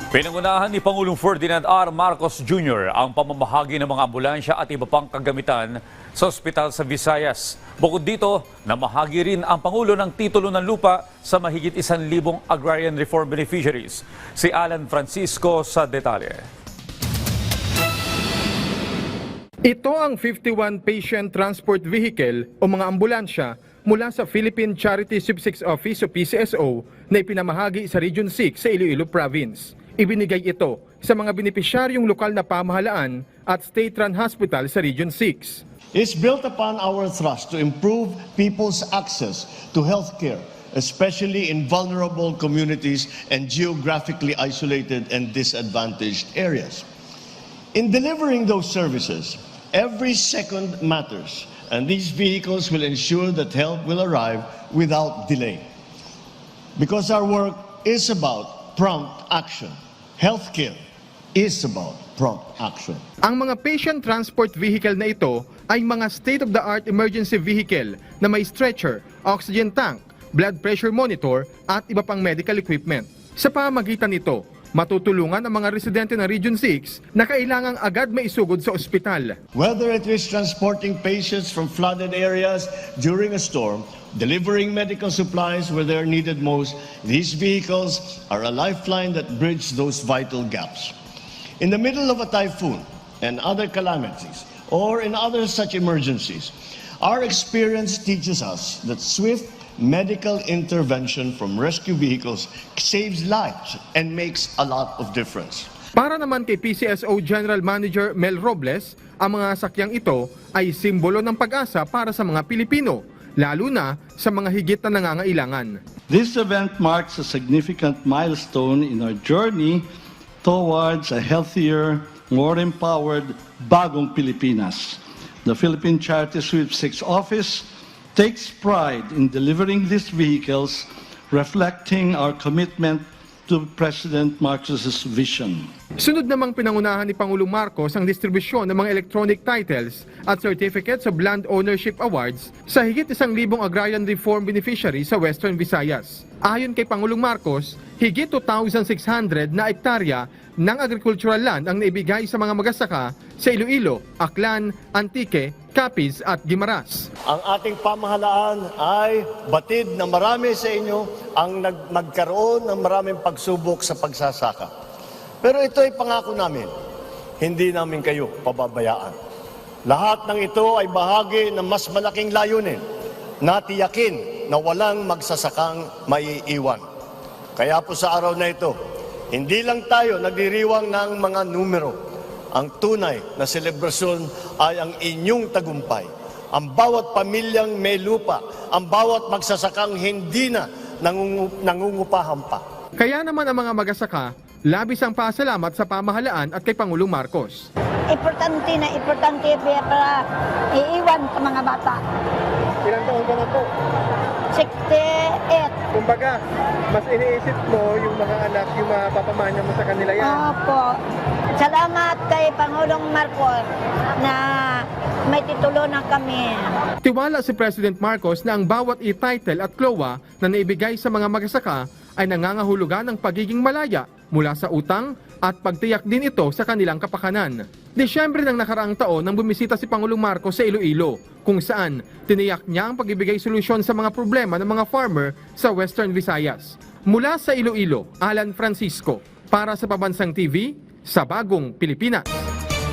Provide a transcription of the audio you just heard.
Pinangunahan ni Pangulong Ferdinand R. Marcos Jr. ang pamamahagi ng mga ambulansya at iba pang kagamitan sa ospital sa Visayas. Bukod dito, namahagi rin ang Pangulo ng titulo ng lupa sa mahigit 1,000 agrarian reform beneficiaries. Si Alan Francisco sa detalye. Ito ang 51 patient transport vehicle o mga ambulansya mula sa Philippine Charity Subsix Office o PCSO na ipinamahagi sa Region 6 sa Iloilo Province. Ibinigay ito sa mga benepisyaryong lokal na pamahalaan at state-run hospital sa Region 6. It's built upon our thrust to improve people's access to healthcare, especially in vulnerable communities and geographically isolated and disadvantaged areas. In delivering those services, every second matters, and these vehicles will ensure that help will arrive without delay. Because our work is about prompt action. Healthcare is about prompt action. Ang mga patient transport vehicle na ito ay mga state-of-the-art emergency vehicle na may stretcher, oxygen tank, blood pressure monitor at iba pang medical equipment. Sa pamamagitan nito, matutulungan ang mga residente ng Region 6 na kailangang agad maisugod sa ospital. Whether it is transporting patients from flooded areas during a storm, delivering medical supplies where they're needed most, these vehicles are a lifeline that bridge those vital gaps. In the middle of a typhoon and other calamities, or in other such emergencies, our experience teaches us that swift medical intervention from rescue vehicles saves lives and makes a lot of difference. Para naman kay PCSO General Manager Mel Robles, ang mga sakyang ito ay simbolo ng pag-asa para sa mga Pilipino, lalo na sa mga higit na nangangailangan. This event marks a significant milestone in our journey towards a healthier, more empowered, bagong Pilipinas. The Philippine Charity Sweepstakes Office takes pride in delivering these vehicles, reflecting our commitment to President Marcos's vision. Sunod namang pinangunahan ni Pangulong Marcos ang distribusyon ng mga electronic titles at certificates of land ownership awards sa higit 1,000 agrarian reform beneficiaries sa Western Visayas. Ayon kay Pangulong Marcos, higit 2,600 na hektarya ng agricultural land ang naibigay sa mga magsasaka sa Iloilo, Aklan, Antique, Capiz at Guimaras. Ang ating pamahalaan ay batid na marami sa inyo ang magkaroon ng maraming pagsubok sa pagsasaka. Pero ito ay pangako namin, hindi namin kayo pababayaan. Lahat ng ito ay bahagi ng mas malaking layunin na tiyakin na walang magsasakang maiiwan. Kaya po sa araw na ito, hindi lang tayo nagdiriwang ng mga numero. Ang tunay na selebrasyon ay ang inyong tagumpay. Ang bawat pamilyang may lupa, ang bawat magsasakang hindi na nangungupahan pa. Kaya naman ang mga magsasaka, labis ang pasalamat sa pamahalaan at kay Pangulong Marcos. Importante para iiwan sa mga bata. Ilang taon ka na po? 68. Kumbaga, mas iniisip mo yung mga anak, yung mga papamanya mo sa kanila yan. Opo. Salamat kay Pangulong Marcos na may titulo na kami. Tiwala si President Marcos na ang bawat e-title at CLOA na naibigay sa mga magsasaka ay nangangahulugan ng pagiging malaya mula sa utang at pagtiyak din ito sa kanilang kapakanan. Desyembre ng nakaraang taon nang bumisita si Pangulong Marcos sa Iloilo, kung saan tiniyak niya ang pagbibigay solusyon sa mga problema ng mga farmer sa Western Visayas. Mula sa Iloilo, Alan Francisco, para sa Pabansang TV, sa Bagong Pilipinas.